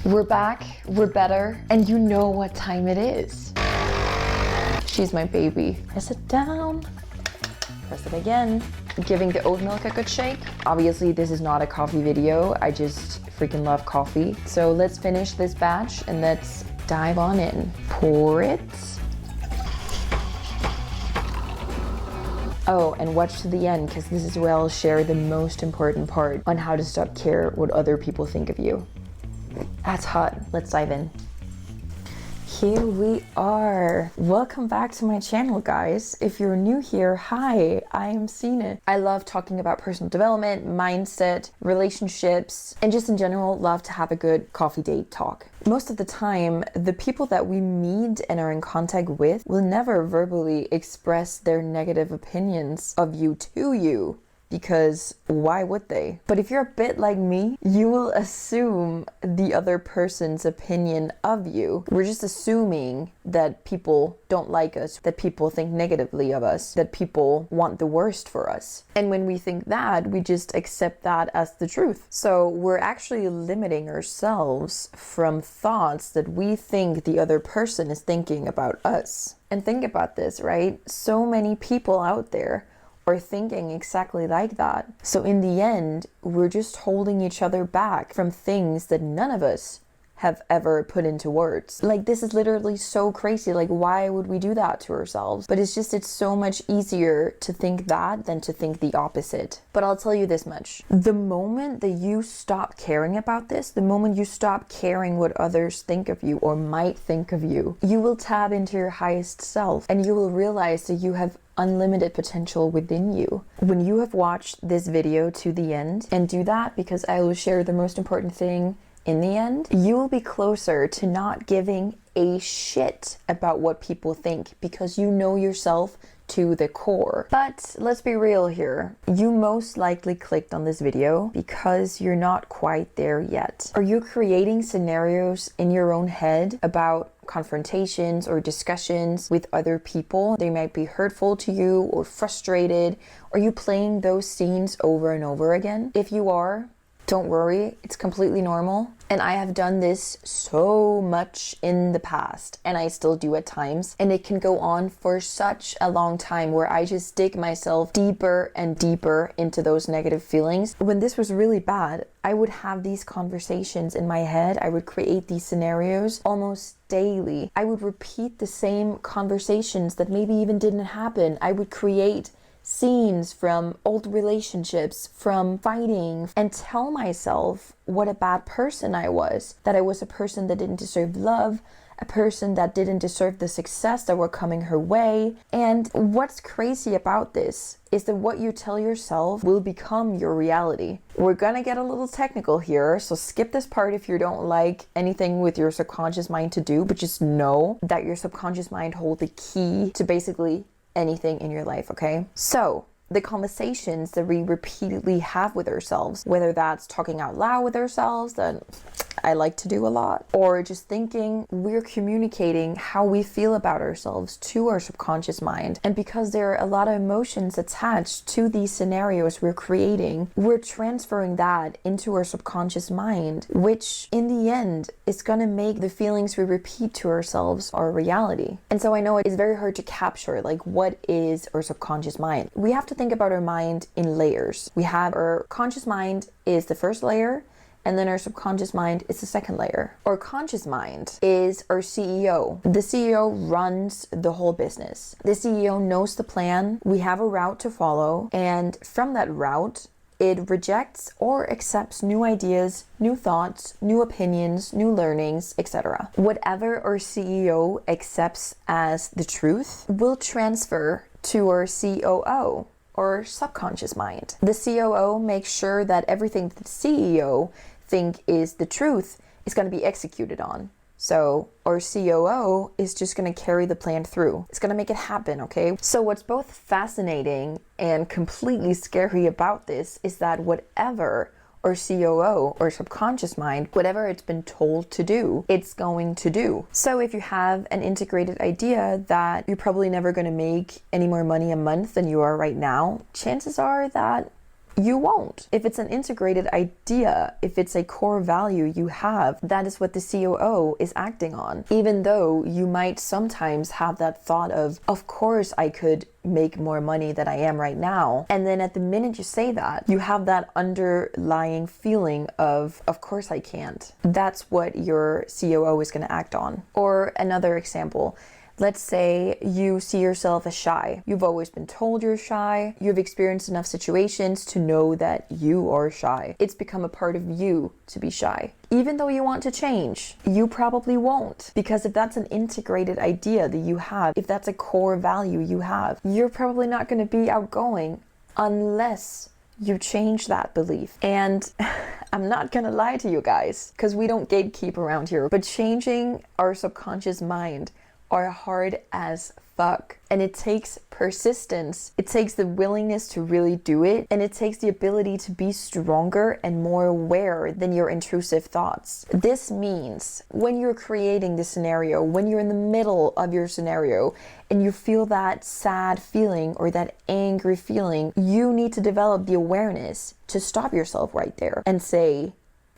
We're back, we're better, and you know what time it is. She's my baby. Press it down, press it again. Giving the oat milk a good shake. Obviously, this is not a coffee video. I just freaking love coffee. So let's finish this batch and let's dive on in. Pour it. Oh, and watch to the end, because this is where I'll share the most important part on how to stop care what other people think of you. That's hot. Let's dive in. Here we are. Welcome back to my channel, guys. If you're new here, hi, I am Sine. I love talking about personal development, mindset, relationships, and just in general, love to have a good coffee date talk. Most of the time, the people that we meet and are in contact with will never verbally express their negative opinions of you to you. Because why would they? But if you're a bit like me, you will assume the other person's opinion of you. We're just assuming that people don't like us, that people think negatively of us, that people want the worst for us. And when we think that, we just accept that as the truth. So we're actually limiting ourselves from thoughts that we think the other person is thinking about us. And think about this, right? So many people out there are thinking exactly like that. So in the end, we're just holding each other back from things that none of us have ever put into words. Like, this is literally so crazy. Like, why would we do that to ourselves? But it's so much easier to think that than to think the opposite. But I'll tell you this much. The moment that you stop caring about this, the moment you stop caring what others think of you or might think of you, you will tap into your highest self and you will realize that you have unlimited potential within you. When you have watched this video to the end, and do that because I will share the most important thing in the end, you will be closer to not giving a shit about what people think because you know yourself to the core. But let's be real here. You most likely clicked on this video because you're not quite there yet. Are you creating scenarios in your own head about confrontations or discussions with other people? They might be hurtful to you or frustrated. Are you playing those scenes over and over again? If you are, don't worry, it's completely normal. And I have done this so much in the past, and I still do at times. And it can go on for such a long time where I just dig myself deeper and deeper into those negative feelings. When this was really bad, I would have these conversations in my head. I would create these scenarios almost daily. I would repeat the same conversations that maybe even didn't happen. I would create scenes from old relationships, from fighting, and tell myself what a bad person I was, that I was a person that didn't deserve love, a person that didn't deserve the success that were coming her way. And what's crazy about this is that what you tell yourself will become your reality. We're gonna get a little technical here, so skip this part if you don't like anything with your subconscious mind to do, but just know that your subconscious mind holds the key to basically anything in your life, okay? So the conversations that we repeatedly have with ourselves, whether that's talking out loud with ourselves, that I like to do a lot, or just thinking, we're communicating how we feel about ourselves to our subconscious mind. And because there are a lot of emotions attached to these scenarios we're creating, we're transferring that into our subconscious mind, which in the end is gonna make the feelings we repeat to ourselves our reality. And so I know it's very hard to capture, like, what is our subconscious mind? We have to think about our mind in layers. We have our conscious mind is the first layer, and then our subconscious mind is the second layer. Our conscious mind is our CEO. The CEO runs the whole business. The CEO knows the plan. We have a route to follow. And from that route, it rejects or accepts new ideas, new thoughts, new opinions, new learnings, etc. Whatever our CEO accepts as the truth will transfer to our COO, or subconscious mind. The COO makes sure that everything the CEO think is the truth is going to be executed on. So our COO is just going to carry the plan through. It's going to make it happen, okay? So what's both fascinating and completely scary about this is that whatever our COO or subconscious mind, whatever it's been told to do, it's going to do. So if you have an integrated idea that you're probably never going to make any more money a month than you are right now, chances are that You won't. If it's an integrated idea, if it's a core value you have, that is what the COO is acting on. Even though you might sometimes have that thought of course I could make more money than I am right now. And then at the minute you say that, you have that underlying feeling of course I can't. That's what your COO is going to act on. Or another example, let's say you see yourself as shy. You've always been told you're shy. You've experienced enough situations to know that you are shy. It's become a part of you to be shy. Even though you want to change, you probably won't. Because if that's an integrated idea that you have, if that's a core value you have, you're probably not going to be outgoing unless you change that belief. And I'm not gonna lie to you guys, because we don't gatekeep around here, but changing our subconscious mind are hard as fuck. And it takes persistence. It takes the willingness to really do it. And it takes the ability to be stronger and more aware than your intrusive thoughts. This means when you're creating the scenario, when you're in the middle of your scenario and you feel that sad feeling or that angry feeling, you need to develop the awareness to stop yourself right there and say,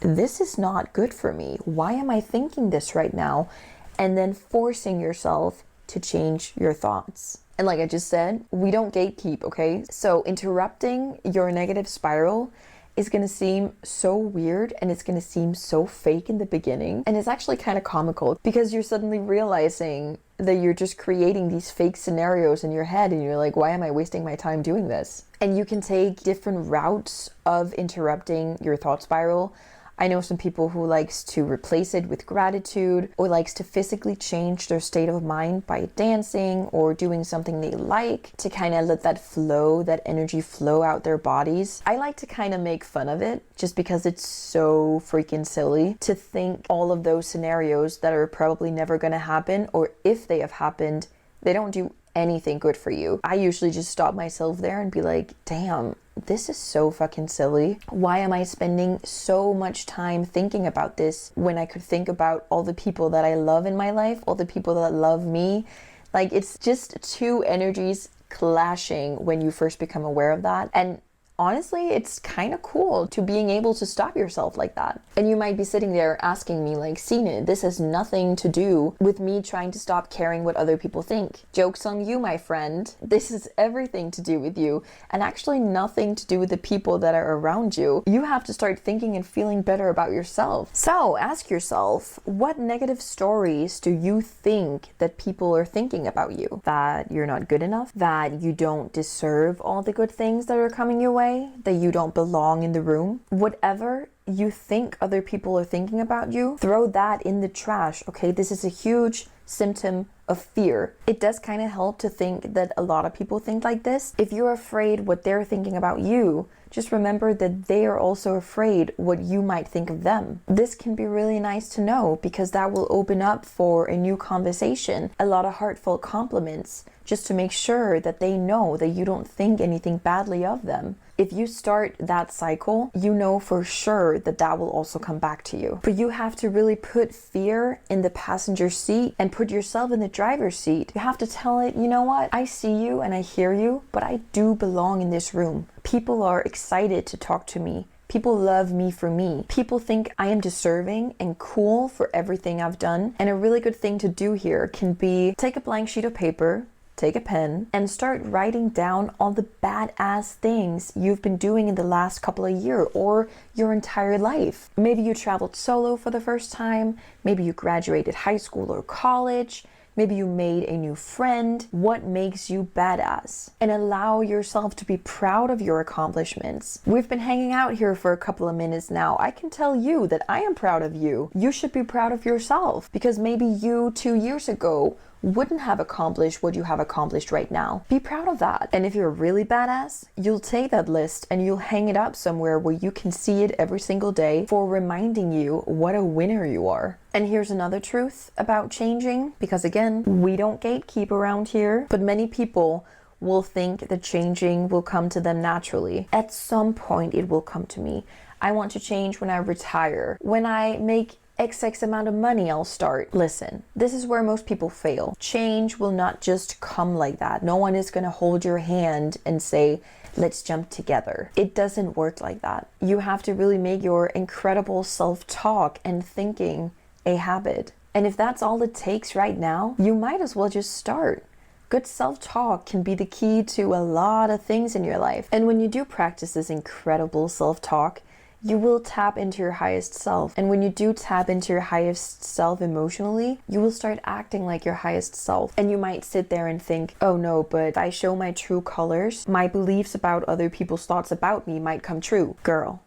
this is not good for me. Why am I thinking this right now? And then forcing yourself to change your thoughts. And like I just said, we don't gatekeep, okay? So interrupting your negative spiral is gonna seem so weird and it's gonna seem so fake in the beginning. And it's actually kind of comical because you're suddenly realizing that you're just creating these fake scenarios in your head and you're like, why am I wasting my time doing this? And you can take different routes of interrupting your thought spiral. I know some people who likes to replace it with gratitude or likes to physically change their state of mind by dancing or doing something they like to kind of let that flow, that energy flow out their bodies. I like to kind of make fun of it just because it's so freaking silly to think all of those scenarios that are probably never going to happen, or if they have happened, they don't do anything good for you. I usually just stop myself there and be like, damn, this is so fucking silly. Why am I spending so much time thinking about this when I could think about all the people that I love in my life, all the people that love me? Like, it's just two energies clashing when you first become aware of that. And honestly, it's kind of cool to being able to stop yourself like that. And you might be sitting there asking me like, Sine, this has nothing to do with me trying to stop caring what other people think. Joke's on you, my friend. This is everything to do with you and actually nothing to do with the people that are around you. You have to start thinking and feeling better about yourself. So ask yourself, what negative stories do you think that people are thinking about you? That you're not good enough? That you don't deserve all the good things that are coming your way? That you don't belong in the room? Whatever you think other people are thinking about you, throw that in the trash, okay? This is a huge symptom of fear. It does kind of help to think that a lot of people think like this. If you're afraid what they're thinking about you, just remember that they are also afraid what you might think of them. This can be really nice to know because that will open up for a new conversation, a lot of heartfelt compliments, just to make sure that they know that you don't think anything badly of them. If you start that cycle, you know for sure that that will also come back to you. But you have to really put fear in the passenger seat and put yourself in the driver's seat. You have to tell it, you know what? I see you and I hear you, but I do belong in this room. People are excited to talk to me. People love me for me. People think I am deserving and cool for everything I've done. And a really good thing to do here can be take a blank sheet of paper, take a pen, and start writing down all the badass things you've been doing in the last couple of years or your entire life. Maybe you traveled solo for the first time. Maybe you graduated high school or college. Maybe you made a new friend. What makes you badass? And allow yourself to be proud of your accomplishments. We've been hanging out here for a couple of minutes now. I can tell you that I am proud of you. You should be proud of yourself because maybe you 2 years ago wouldn't have accomplished what you have accomplished right now. Be proud of that. And if you're really badass, you'll take that list and you'll hang it up somewhere where you can see it every single day for reminding you what a winner you are. And here's another truth about changing, because again, we don't gatekeep around here, but many people will think that changing will come to them naturally. At some point, it will come to me. I want to change when I retire. When I make XX amount of money, I'll start. Listen, this is where most people fail. Change will not just come like that. No one is going to hold your hand and say, let's jump together. It doesn't work like that. You have to really make your incredible self-talk and thinking a habit. And if that's all it takes right now, you might as well just start. Good self-talk can be the key to a lot of things in your life. And when you do practice this incredible self-talk, you will tap into your highest self. And when you do tap into your highest self emotionally, you will start acting like your highest self. And you might sit there and think, oh no, but if I show my true colors, my beliefs about other people's thoughts about me might come true. Girl,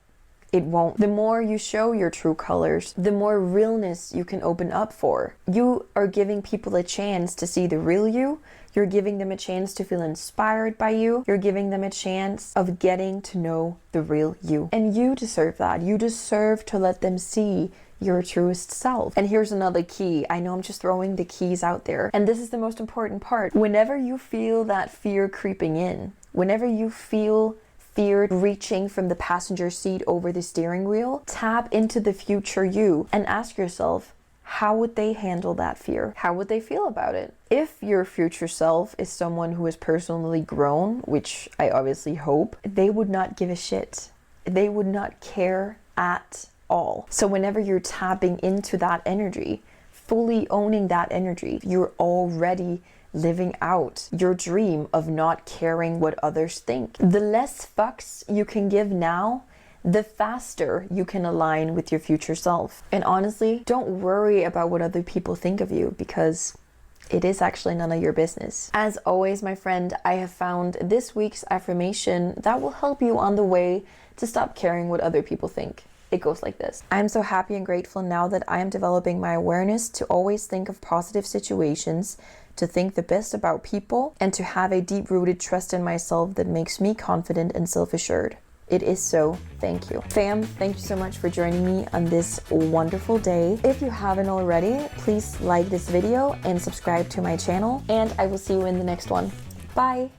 it won't. The more you show your true colors, the more realness you can open up for. You are giving people a chance to see the real you. You're giving them a chance to feel inspired by you. You're giving them a chance of getting to know the real you. And you deserve that. You deserve to let them see your truest self. And here's another key. I know I'm just throwing the keys out there. And this is the most important part. Whenever you feel that fear creeping in, whenever you feel fear reaching from the passenger seat over the steering wheel, tap into the future you and ask yourself, how would they handle that fear? How would they feel about it? If your future self is someone who is personally grown, which I obviously hope, they would not give a shit. They would not care at all. So whenever you're tapping into that energy, fully owning that energy, you're already living out your dream of not caring what others think. The less fucks you can give now, the faster you can align with your future self. And honestly, don't worry about what other people think of you, because it is actually none of your business. As always, my friend, I have found this week's affirmation that will help you on the way to stop caring what other people think. It goes like this. I'm so happy and grateful now that I am developing my awareness to always think of positive situations, to think the best about people, and to have a deep-rooted trust in myself that makes me confident and self-assured. It is so. Thank you. Fam, thank you so much for joining me on this wonderful day. If you haven't already, please like this video and subscribe to my channel, and I will see you in the next one. Bye.